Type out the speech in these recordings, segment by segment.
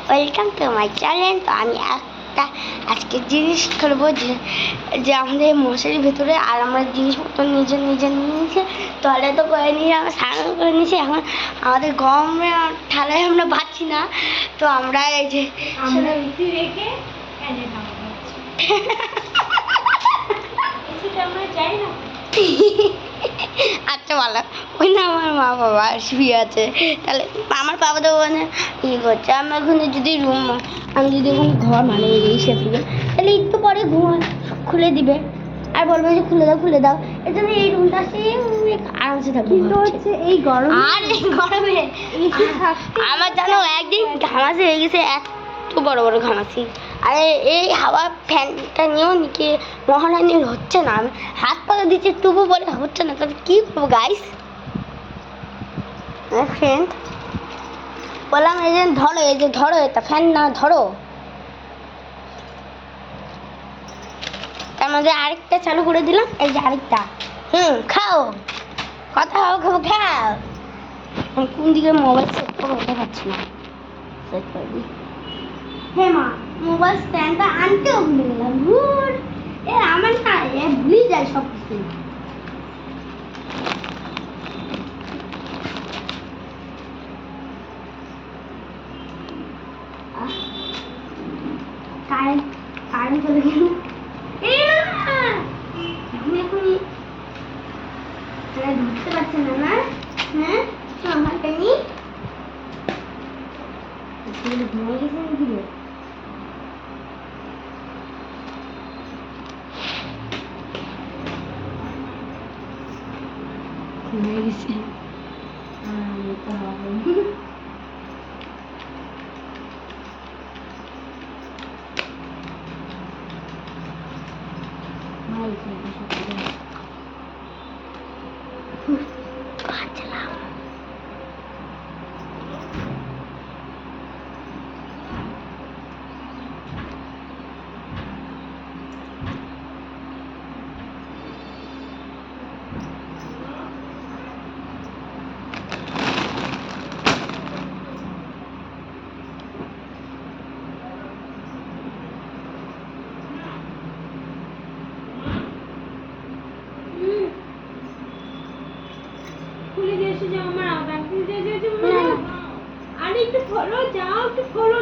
Welcome to my channel. তো আমি একটা আজকে জিনিস করবো যে আমাদের মশারির ভেতরে আর আমরা জিনিসপত্র নিজে নিজে নিয়ে নিয়েছি, টয়লেট তো করে নিয়ে আমরা স্নান করে নিয়েছি। এখন আমাদের গরমে ঠান্ডায় আমরা পাচ্ছি না, তো আমরা এই যে রেখে আমরা যাই না। আচ্ছা ভালো, ওই না আমার মা বাবা শুয়ে আছে, তাহলে আমার বাবা তো মানে ই করছে। আমি এখন যদি আমি যদি ওখানে ঘর মানে এই সেদিকে, তাহলে একটু পরে খুলে দিবে আর বলবে যে খুলে দাও। এর জন্য এই রুমটা সে আরামসে থাকবে। কিন্তু হচ্ছে এই গরম আর এই গরমে আমার জানো একদিন ঘামাচি হয়ে গেছে, এত বড় বড় ঘামাচি। আরে এই হাওয়া ফ্যানটা নিয়েও নিকে মহারানীর হচ্ছে না, আমি হাত পাকা দিচ্ছি টুকু বলে হচ্ছে না, তবে কী করবো গাইস। ফ্রেন্ড বললাম এই যে ধরো এটা ফ্যান না ধরো, তার মধ্যে আরেকটা চালু করে দিলাম। এই যে আরেকটা খাও, কথা খাও। কোন দিকে মোবাইল সেট করে হতে পারছি না, সেট করে দিই। হ্যাঁ মা, মোবাইল স্ট্যান্ডটা আনতেও ভুলে গেলাম। আমার না ভুলে যায় সব কিছু। কারেন্ট চলে গেল। আমি এখনই ঢুকতে পারছি না না। হ্যাঁ আমার পেনি ঘুমিয়ে গেছে নাকি রে? ঘুমিয়ে গেছে।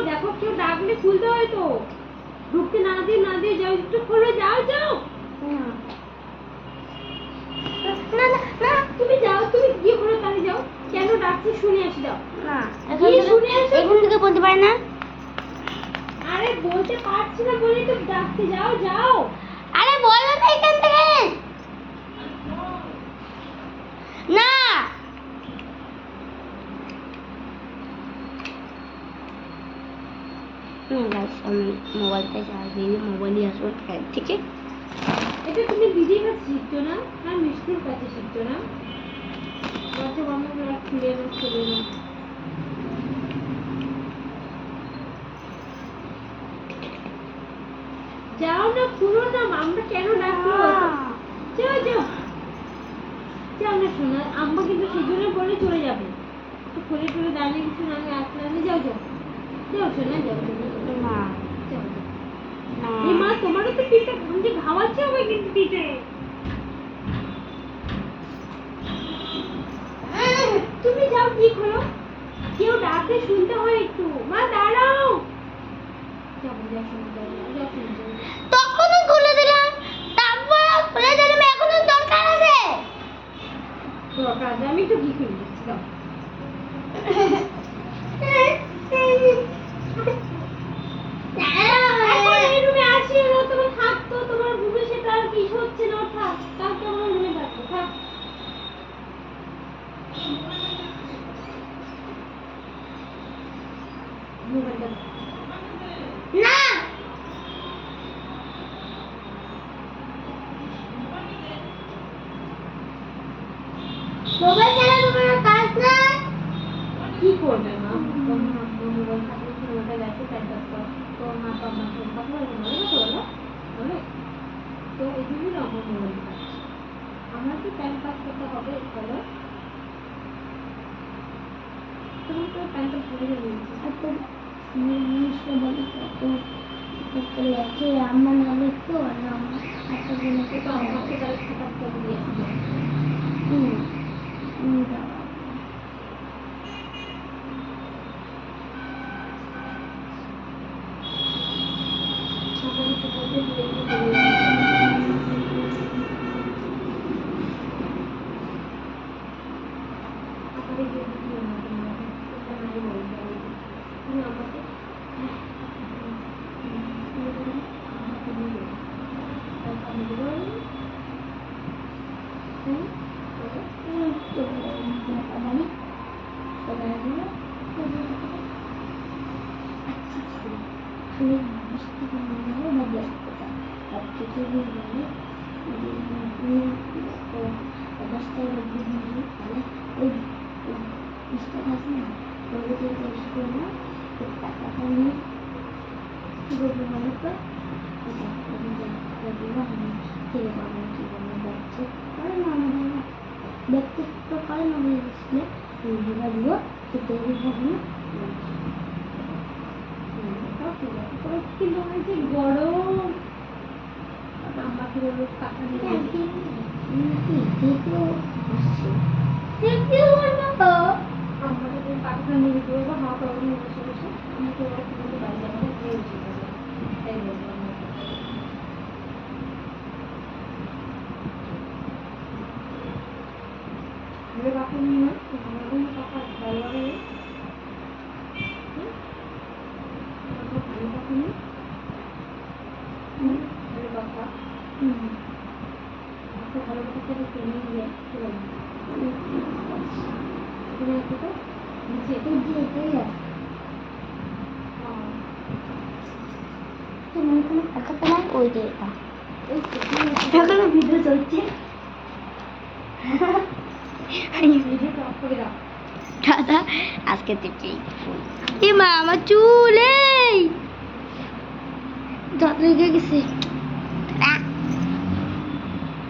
দেখো কেউ ডাকলে খুলতে হয় তো, ঢুকতে না দিয়ে যাও, একটু খোলো, যাও না না না, তুমি যাও, তুমি গিয়ে খোলো, তাহলে যাও। কেন ডাকছি শুনে আসি, যাও না শুনে আসো। এখন থেকে বলতে পারে না। আরে বলতে পারছি না বলেই তো ডাকতে, যাও। আরে বলো না এখান থেকে না। আমি মোবাইলটা চার্জ দিয়ে মোবাইলই আসবো ফ্যান থেকে। এটা তুমি দিদির কাছে শিখছো না, না মিষ্টির কাছে শিখছো না? আচ্ছা মামা খুলে না যাও না, খুলো না, আমরা কেন ডাকলো? যাও না শোনা, আম্মা কিন্তু সেজন্য বলে চলে যাবে। তো খুলে দাঁড়িয়ে কিছু না, আমি আসলে যাও শোনা, যাও না মা, তোমারও তো পিঠে ঘুমতে ঘামাচ্ছে হবে, কিন্তু পিঠে তুমি যাও, কি খোলো, কেউ ডাকে শুনতে হয় একটু। মা দাঁড়াও, তখনই খুলে দিলাম, তারপর খুলে দিলাম, এখনো দরকার আছে। আমি তো কি খুলে দিচ্ছি, দাও। তোমার বুকে সেটা আর কি হচ্ছে না, থাক, কালকে আমার রুমে থাকবো, থাক। না মোবাইল ছাড়া তোমার কাজ নাই। কি করবে মা? মোবাইল থাকলে ওটা গেছে তো মা তো আমার ফোন কথা বলে তো এই জন্যই আমার মোবাইল আমার কি টাইম পাস করতে হবে, বলো? তুমি তো টাইমটা ভুলে যাবে। জিনিসটা বলি কত লেখে আমার না লিখতো না একটা জিনিসকে তো আমাকে তাহলে খাতার করে দিয়েছিল আমাকে তো বলতে ব্যক্তিত্ব করে নবী ইসলাম বিভাগীয় তৈরি হবে কিন্তু অনেক গরম আমাকে বললো কাকা নিয়ে আমাকে কাকা নিয়ে দিতে বলবো হাওয়া পাবো না বসে বসে আমাকে ওরা কিন্তু বাইরে আমাদের দিয়ে উচিত তাই বলবো আমাদের কাকা নিয়ে না আমাদের কাকা ভালো লাগে ওই যে এখনো ভিডিও চলছে দাদা আজকে দেখি মা আমার চুল এই দাদা রেখে গেছে